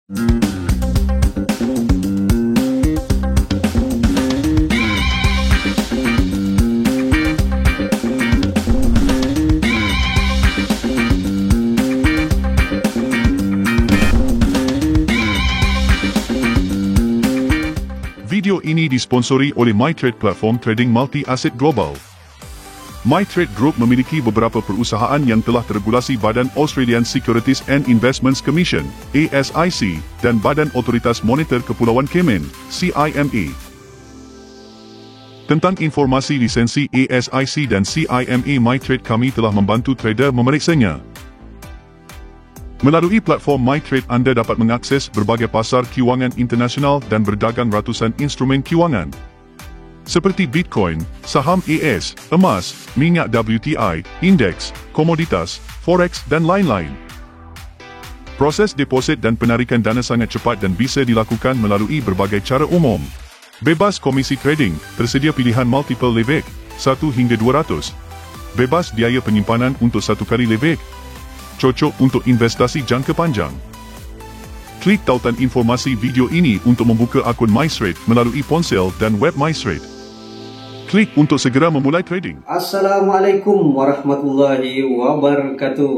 Video ini disponsori oleh MyTrade, platform trading multi-aset global. MyTrade Group memiliki beberapa perusahaan yang telah teregulasi Badan Australian Securities and Investments Commission (ASIC) dan Badan Otoritas Moneter Kepulauan Cayman (CIMA). Tentang informasi lisensi ASIC dan CIMA, MyTrade kami telah membantu trader memeriksanya. Melalui platform MyTrade, anda dapat mengakses berbagai pasar kewangan internasional dan berdagang ratusan instrumen kewangan seperti Bitcoin, saham AS, emas, minyak WTI, indeks, komoditas, forex dan lain-lain. Proses deposit dan penarikan dana sangat cepat dan bisa dilakukan melalui berbagai cara umum. Bebas komisi trading, tersedia pilihan multiple leverage, 1 hingga 200. Bebas biaya penyimpanan untuk 1 kali leverage. Cocok untuk investasi jangka panjang. Klik tautan informasi video ini untuk membuka akun MyTrade melalui ponsel dan web MyTrade. Klik untuk segera memulai trading. Assalamualaikum warahmatullahi wabarakatuh.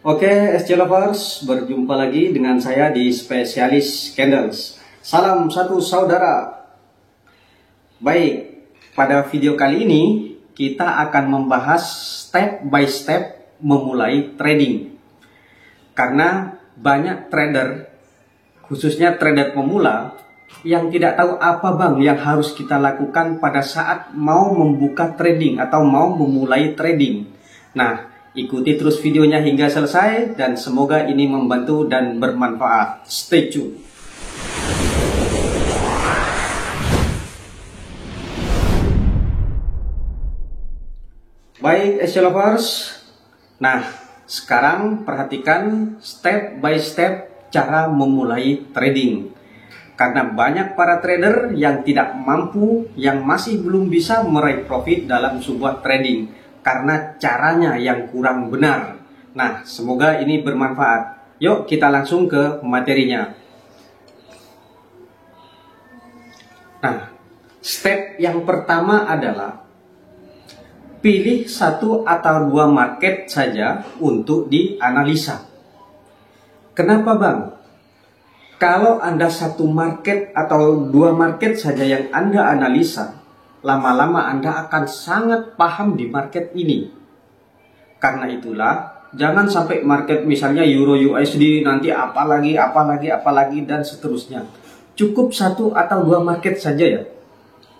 Oke, SC Lovers, berjumpa lagi dengan saya di Spesialis Candles. Salam satu saudara. Baik, pada video kali ini kita akan membahas step by step memulai trading. Karena banyak trader, khususnya trader pemula, yang tidak tahu apa bang yang harus kita lakukan pada saat mau membuka trading atau mau memulai trading. Nah, ikuti terus videonya hingga selesai dan semoga ini membantu dan bermanfaat. Stay tune. Baik, SC Lovers. Nah, sekarang perhatikan step by step cara memulai trading. Karena banyak para trader yang tidak mampu, yang masih belum bisa meraih profit dalam sebuah trading. Karena caranya yang kurang benar. Nah, semoga ini bermanfaat. Yuk kita langsung ke materinya. Nah, step yang pertama adalah pilih 1 atau 2 market saja untuk dianalisa. Kenapa bang? Kalau Anda 1 market atau 2 market saja yang Anda analisa, lama-lama Anda akan sangat paham di market ini. Karena itulah, jangan sampai market misalnya Euro USD, nanti apalagi, dan seterusnya. Cukup 1 atau 2 market saja ya.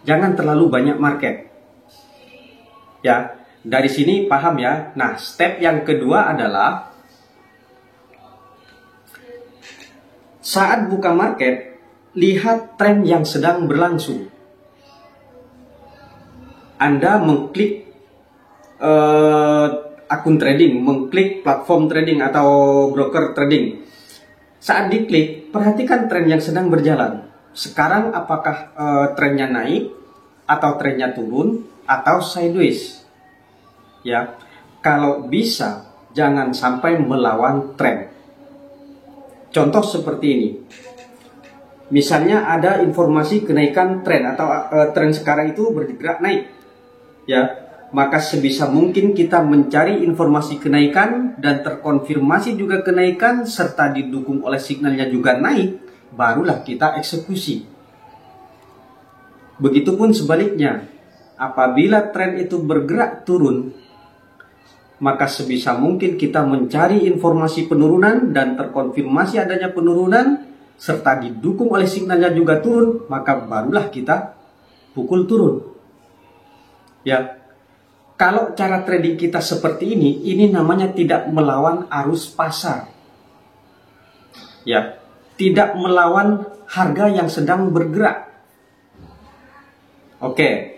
Jangan terlalu banyak market. Ya, dari sini paham ya. Nah, step yang kedua adalah saat buka market, lihat tren yang sedang berlangsung. Anda mengklik akun trading, mengklik platform trading atau broker trading. Saat diklik, perhatikan tren yang sedang berjalan. Sekarang apakah trennya naik atau trennya turun atau sideways? Ya, kalau bisa jangan sampai melawan tren. Contoh seperti ini. Misalnya ada informasi kenaikan tren atau tren sekarang itu bergerak naik. Ya, maka sebisa mungkin kita mencari informasi kenaikan dan terkonfirmasi juga kenaikan serta didukung oleh signalnya juga naik, barulah kita eksekusi. Begitupun sebaliknya, apabila tren itu bergerak turun, maka sebisa mungkin kita mencari informasi penurunan dan terkonfirmasi adanya penurunan serta didukung oleh signalnya juga turun, maka barulah kita pukul turun. Ya, kalau cara trading kita seperti ini namanya tidak melawan arus pasar. Ya, tidak melawan harga yang sedang bergerak. Oke,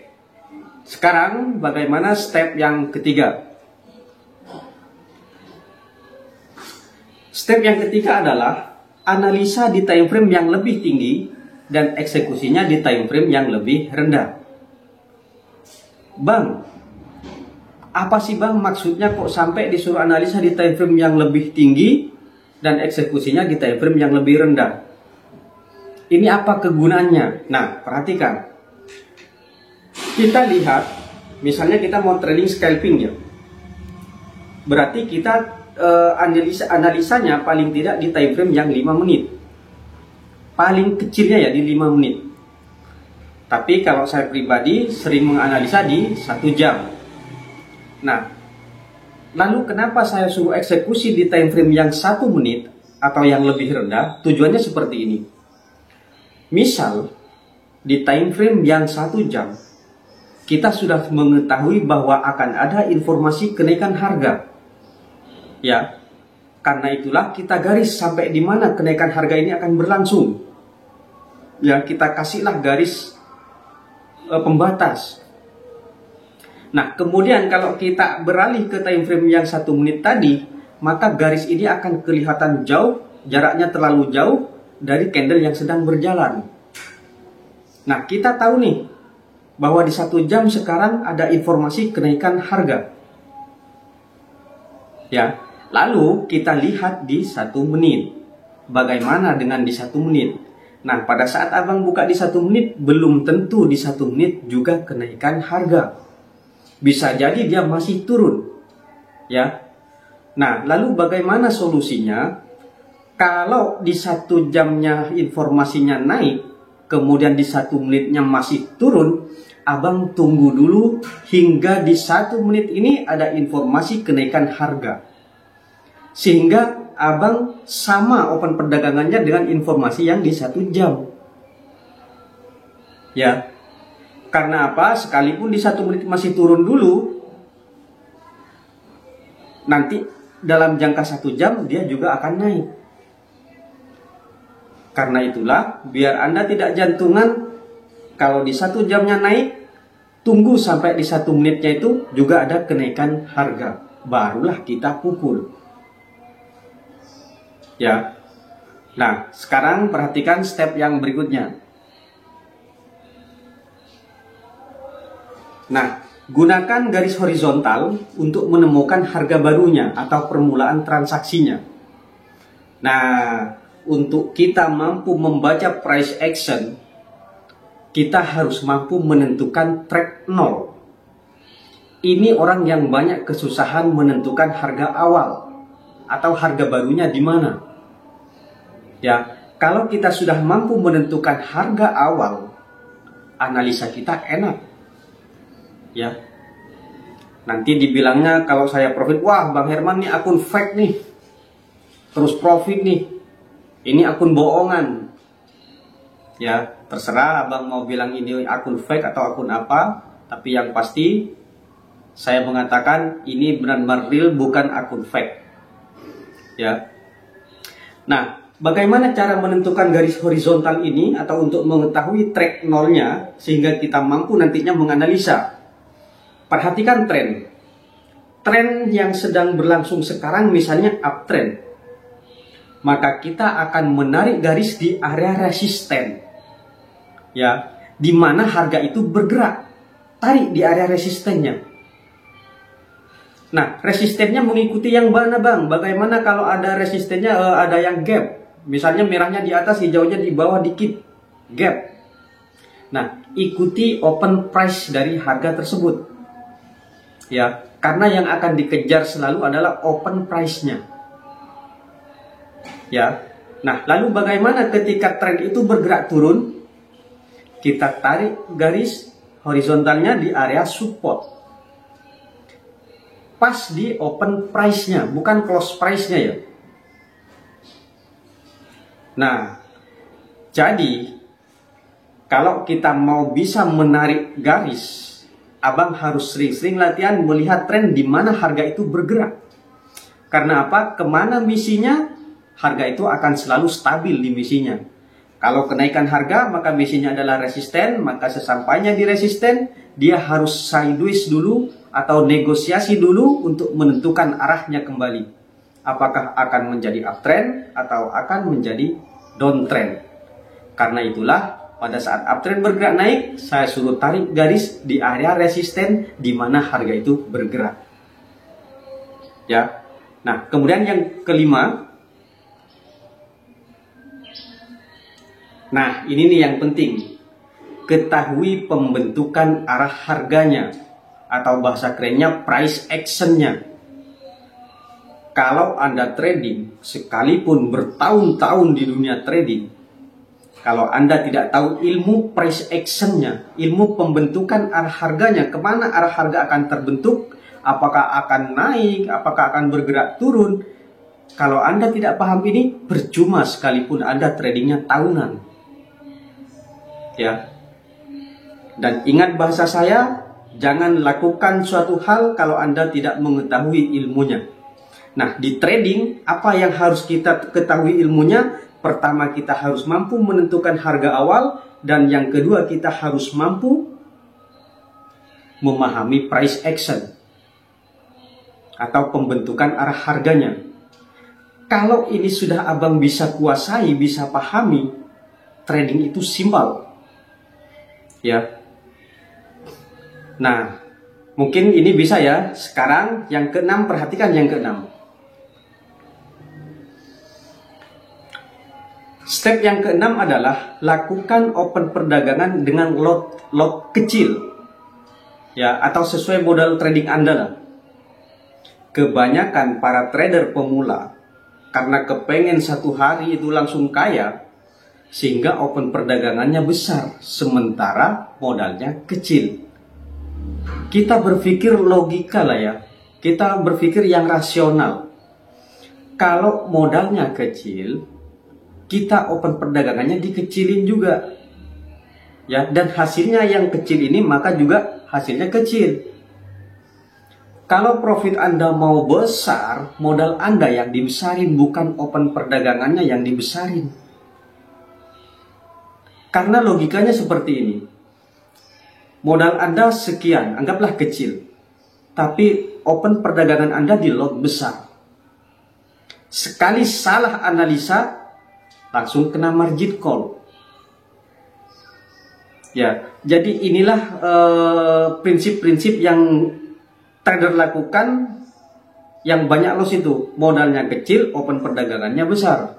sekarang bagaimana step yang ketiga? Step yang ketiga adalah analisa di time frame yang lebih tinggi dan eksekusinya di time frame yang lebih rendah. Bang, apa sih bang maksudnya kok sampai disuruh analisa di time frame yang lebih tinggi dan eksekusinya di time frame yang lebih rendah. Ini apa kegunaannya? Nah, perhatikan. Kita lihat, misalnya kita mau trading scalping ya. Berarti kita analisanya paling tidak di time frame yang 5 menit. Paling kecilnya ya di 5 menit. Tapi kalau saya pribadi sering menganalisa di 1 jam. Nah, lalu kenapa saya suruh eksekusi di time frame yang 1 menit atau yang lebih rendah? Tujuannya seperti ini. Misal di time frame yang 1 jam kita sudah mengetahui bahwa akan ada informasi kenaikan harga. Ya, karena itulah kita garis sampai di mana kenaikan harga ini akan berlangsung. Ya, kita kasihlah garis pembatas. Nah, kemudian kalau kita beralih ke time frame yang 1 menit tadi, maka garis ini akan kelihatan jauh, jaraknya terlalu jauh dari candle yang sedang berjalan. Nah, kita tahu nih bahwa di 1 jam sekarang ada informasi kenaikan harga. Ya, lalu kita lihat di 1 menit. Bagaimana dengan di 1 menit? Nah, pada saat abang buka di 1 menit, belum tentu di 1 menit juga kenaikan harga. Bisa jadi dia masih turun. Ya. Nah, lalu bagaimana solusinya? Kalau di 1 jamnya informasinya naik, kemudian di 1 menitnya masih turun, abang tunggu dulu hingga di 1 menit ini ada informasi kenaikan harga. Sehingga abang sama open perdagangannya dengan informasi yang di 1 jam. Ya, karena apa? Sekalipun di 1 menit masih turun dulu, nanti dalam jangka 1 jam dia juga akan naik. Karena itulah, biar Anda tidak jantungan, kalau di 1 jamnya naik, tunggu sampai di 1 menitnya itu juga ada kenaikan harga. Barulah kita pukul. Ya. Nah, sekarang perhatikan step yang berikutnya. Nah, gunakan garis horizontal untuk menemukan harga barunya atau permulaan transaksinya. Nah, untuk kita mampu membaca price action, kita harus mampu menentukan track 0. Ini orang yang banyak kesusahan menentukan harga awal atau harga barunya di mana. Ya, kalau kita sudah mampu menentukan harga awal, analisa kita enak. Ya. Nanti dibilangnya kalau saya profit, wah Bang Herman nih akun fake nih. Terus profit nih. Ini akun bohongan. Ya, terserah abang mau bilang ini akun fake atau akun apa, tapi yang pasti saya mengatakan ini benar-benar real, bukan akun fake. Ya. Nah, bagaimana cara menentukan garis horizontal ini atau untuk mengetahui track nolnya sehingga kita mampu nantinya menganalisa? Perhatikan tren. Tren yang sedang berlangsung sekarang misalnya uptrend. Maka kita akan menarik garis di area resisten. Ya, di mana harga itu bergerak. Tarik di area resistennya. Nah, resistennya mengikuti yang mana, Bang? Bagaimana kalau ada resistennya ada yang gap? Misalnya merahnya di atas, hijaunya di bawah dikit. Gap. Nah, ikuti open price dari harga tersebut. Ya, karena yang akan dikejar selalu adalah open price-nya. Ya. Nah, lalu bagaimana ketika tren itu bergerak turun? Kita tarik garis horizontalnya di area support. Pas di open price-nya, bukan close price-nya ya. Nah, jadi kalau kita mau bisa menarik garis, abang harus sering-sering latihan melihat tren di mana harga itu bergerak. Karena apa? Kemana misinya? Harga itu akan selalu stabil di misinya. Kalau kenaikan harga, maka misinya adalah resisten. Maka sesampainya di resisten, dia harus sideways dulu atau negosiasi dulu untuk menentukan arahnya kembali. Apakah akan menjadi uptrend atau akan menjadi downtrend. Karena itulah pada saat uptrend bergerak naik, saya suruh tarik garis di area resisten di mana harga itu bergerak. Ya. Nah, kemudian yang kelima, Nah, ini nih yang penting. Ketahui pembentukan arah harganya, atau bahasa kerennya price action-nya. Kalau Anda trading, sekalipun bertahun-tahun di dunia trading, kalau Anda tidak tahu ilmu price action-nya, ilmu pembentukan arah harganya, kemana arah harga akan terbentuk, apakah akan naik, apakah akan bergerak turun. Kalau Anda tidak paham ini, percuma sekalipun Anda tradingnya tahunan. Ya. Dan ingat bahasa saya, jangan lakukan suatu hal kalau Anda tidak mengetahui ilmunya. Nah, di trading, apa yang harus kita ketahui ilmunya? Pertama, kita harus mampu menentukan harga awal. Dan yang kedua, kita harus mampu memahami price action, atau pembentukan arah harganya. Kalau ini sudah abang bisa kuasai, bisa pahami, trading itu simpel. Ya. Nah, mungkin ini bisa ya. Sekarang yang keenam, perhatikan yang keenam. Step yang keenam adalah lakukan open perdagangan dengan lot kecil. Ya, atau sesuai modal trading Anda lah. Kebanyakan para trader pemula karena kepengen satu hari itu langsung kaya, sehingga open perdagangannya besar, sementara modalnya kecil. Kita berpikir logika lah ya. Kita berpikir yang rasional. Kalau modalnya kecil, kita open perdagangannya dikecilin juga. Ya, dan hasilnya yang kecil ini maka juga hasilnya kecil. Kalau profit Anda mau besar, modal Anda yang dibesarin, bukan open perdagangannya yang dibesarin. Karena logikanya seperti ini. Modal Anda sekian, anggaplah kecil. Tapi open perdagangan Anda di lot besar. Sekali salah analisa, langsung kena margin call. Ya, jadi inilah prinsip-prinsip yang trader lakukan, yang banyak loss itu. Modalnya kecil, open perdagangannya besar.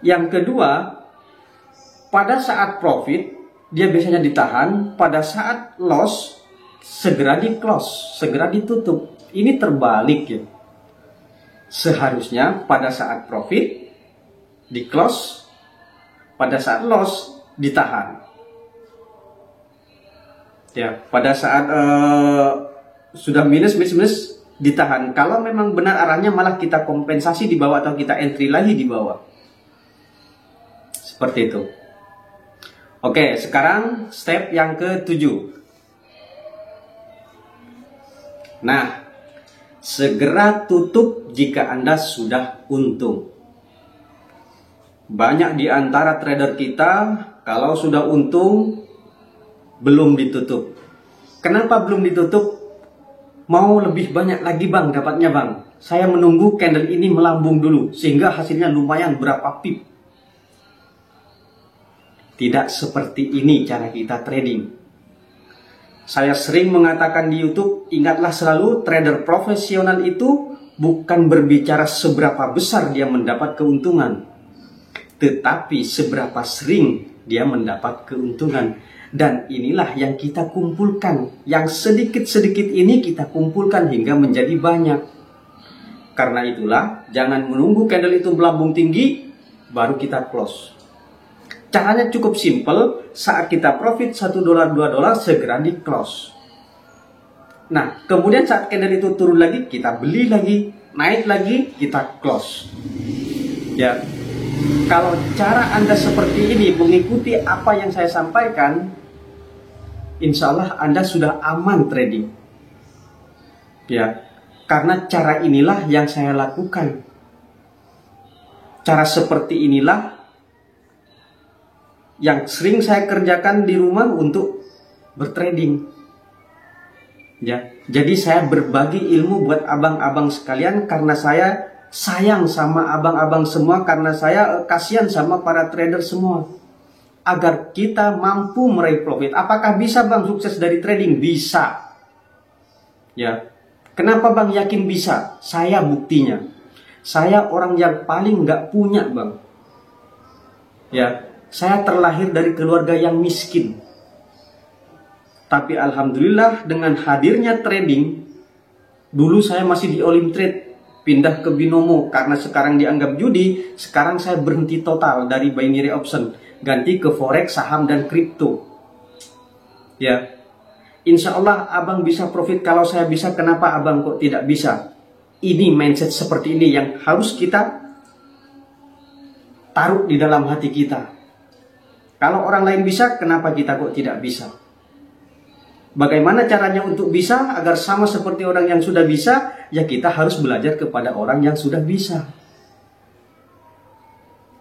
Yang kedua, pada saat profit, dia biasanya ditahan. Pada saat loss, segera di close, segera ditutup. Ini terbalik ya. Seharusnya pada saat profit, di close. Pada saat loss, ditahan. Ya, pada saat sudah minus, ditahan. Kalau memang benar arahnya, malah kita kompensasi di bawah atau kita entry lagi di bawah. Seperti itu. Oke, sekarang step yang ke-7. Nah, segera tutup jika Anda sudah untung. Banyak di antara trader kita, kalau sudah untung, belum ditutup. Kenapa belum ditutup? Mau lebih banyak lagi bang, dapatnya bang. Saya menunggu candle ini melambung dulu, sehingga hasilnya lumayan berapa pip. Tidak seperti ini cara kita trading. Saya sering mengatakan di YouTube, ingatlah selalu, trader profesional itu bukan berbicara seberapa besar dia mendapat keuntungan, tetapi seberapa sering dia mendapat keuntungan. Dan inilah yang kita kumpulkan. Yang sedikit-sedikit ini kita kumpulkan hingga menjadi banyak. Karena itulah, jangan menunggu candle itu melambung tinggi, baru kita close. Caranya cukup simple. Saat kita profit $1, $2, segera di close. Nah, kemudian saat candle itu turun lagi, kita beli lagi, naik lagi, kita close. Ya, kalau cara Anda seperti ini, mengikuti apa yang saya sampaikan, insya Allah Anda sudah aman trading. Ya, karena cara inilah yang saya lakukan. Cara seperti inilah yang sering saya kerjakan di rumah untuk bertrading. Ya, jadi saya berbagi ilmu buat abang-abang sekalian, karena saya sayang sama abang-abang semua, karena saya kasihan sama para trader semua. Agar kita mampu meraih profit. Apakah bisa bang sukses dari trading? Bisa. Ya, kenapa bang yakin bisa? Saya buktinya. Saya orang yang paling nggak punya bang. Ya, saya terlahir dari keluarga yang miskin. Tapi alhamdulillah dengan hadirnya trading, dulu saya masih di Olimtrade, pindah ke binomo karena sekarang dianggap judi. Sekarang saya berhenti total dari binary option, ganti ke forex, saham dan kripto. Ya, insya Allah abang bisa profit. Kalau saya bisa, kenapa abang kok tidak bisa? Ini mindset seperti ini yang harus kita taruh di dalam hati kita. Kalau orang lain bisa, kenapa kita kok tidak bisa? Bagaimana caranya untuk bisa agar sama seperti orang yang sudah bisa? Ya kita harus belajar kepada orang yang sudah bisa.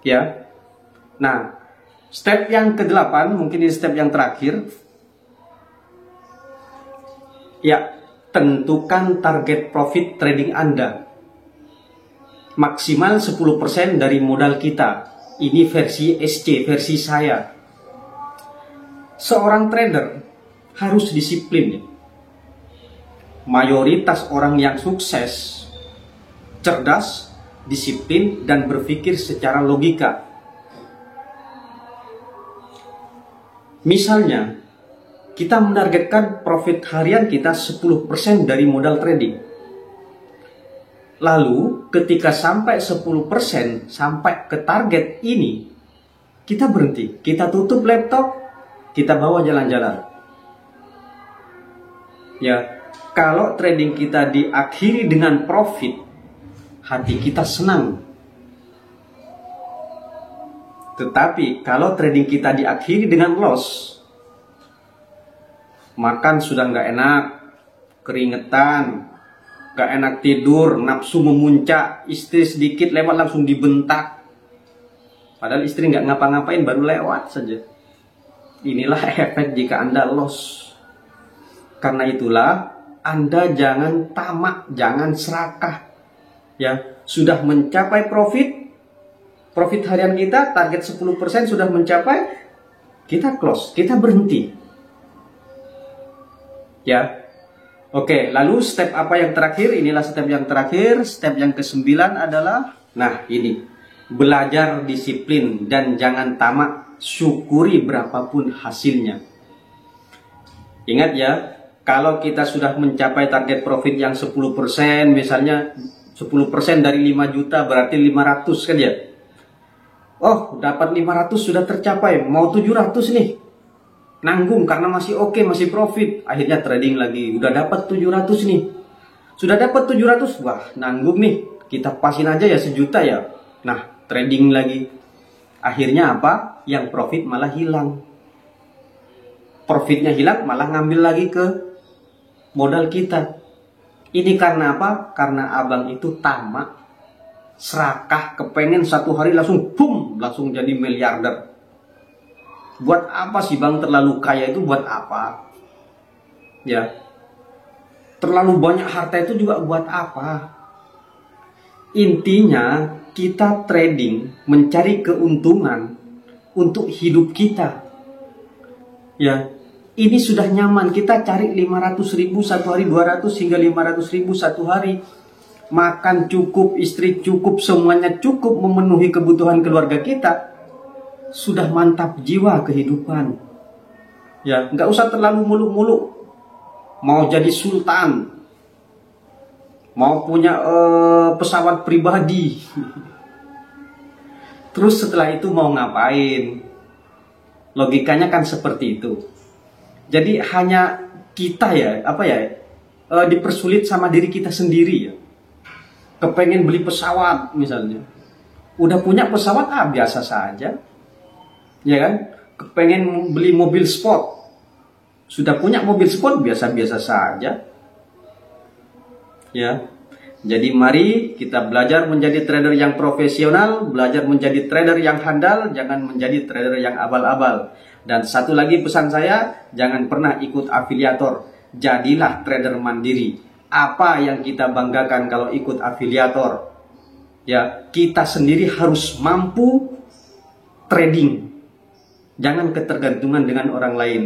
Ya. Nah, step yang ke-8, mungkin ini step yang terakhir. Ya, tentukan target profit trading Anda. Maksimal 10% dari modal kita. Ini versi SC, versi saya. Seorang trader harus disiplin. Mayoritas orang yang sukses, cerdas, disiplin, dan berpikir secara logika. Misalnya, kita menargetkan profit harian kita 10% dari modal trading. Lalu ketika sampai 10%, sampai ke target ini, kita berhenti, kita tutup laptop, kita bawa jalan-jalan. Ya, kalau trading kita diakhiri dengan profit, hati kita senang. Tetapi kalau trading kita diakhiri dengan loss, makan sudah nggak enak, keringetan, nggak enak tidur, nafsu memuncak, istri sedikit lewat langsung dibentak. Padahal istri nggak ngapa-ngapain, baru lewat saja. Inilah efek jika Anda loss. Karena itulah Anda jangan tamak, jangan serakah. Ya, sudah mencapai profit harian kita, target 10% sudah mencapai, kita close, kita berhenti. Ya. Oke, lalu step apa yang terakhir? Inilah step yang terakhir. Step yang ke-9 adalah, nah ini, belajar disiplin dan jangan tamak, syukuri berapapun hasilnya. Ingat ya, kalau kita sudah mencapai target profit yang 10%, misalnya 10% dari 5 juta berarti 500 kan ya. Oh, dapat 500 sudah tercapai, mau 700 nih. Nanggung karena masih oke, masih profit. Akhirnya trading lagi, udah dapat 700 nih. Sudah dapat 700, wah nanggung nih. Kita pasin aja ya 1 juta ya. Nah, trading lagi. Akhirnya apa? Yang profit malah hilang. Profitnya hilang, malah ngambil lagi ke modal kita. Ini karena apa? Karena abang itu tamak, serakah, kepengen satu hari langsung boom, langsung jadi miliarder. Buat apa sih bang terlalu kaya itu, buat apa? Ya, terlalu banyak harta itu juga buat apa? Intinya kita trading mencari keuntungan untuk hidup kita. Ya, ini sudah nyaman, kita cari 500.000 satu hari, 200 hingga 500.000 satu hari. Makan cukup, istri cukup, semuanya cukup memenuhi kebutuhan keluarga kita. Sudah mantap jiwa kehidupan. Ya, nggak usah terlalu muluk-muluk. Mau jadi sultan, mau punya pesawat pribadi. Terus setelah itu mau ngapain? Logikanya kan seperti itu. Jadi hanya kita ya, dipersulit sama diri kita sendiri ya. Kepengen beli pesawat misalnya. Udah punya pesawat, biasa saja. Ya kan? Kepengen beli mobil sport. Sudah punya mobil sport, biasa-biasa saja. Ya. Jadi mari kita belajar menjadi trader yang profesional, belajar menjadi trader yang handal, jangan menjadi trader yang abal-abal. Dan satu lagi pesan saya, jangan pernah ikut afiliator. Jadilah trader mandiri. Apa yang kita banggakan kalau ikut afiliator? Ya, kita sendiri harus mampu trading. Jangan ketergantungan dengan orang lain.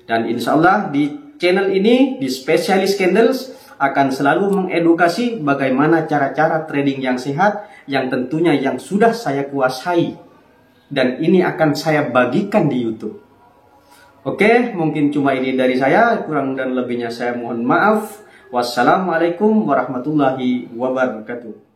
Dan insya Allah di channel ini, di Spesialis Candles, akan selalu mengedukasi bagaimana cara-cara trading yang sehat, yang tentunya yang sudah saya kuasai. dan ini akan saya bagikan di YouTube. Oke, mungkin cuma ini dari saya, kurang dan lebihnya saya mohon maaf. Wassalamualaikum warahmatullahi wabarakatuh.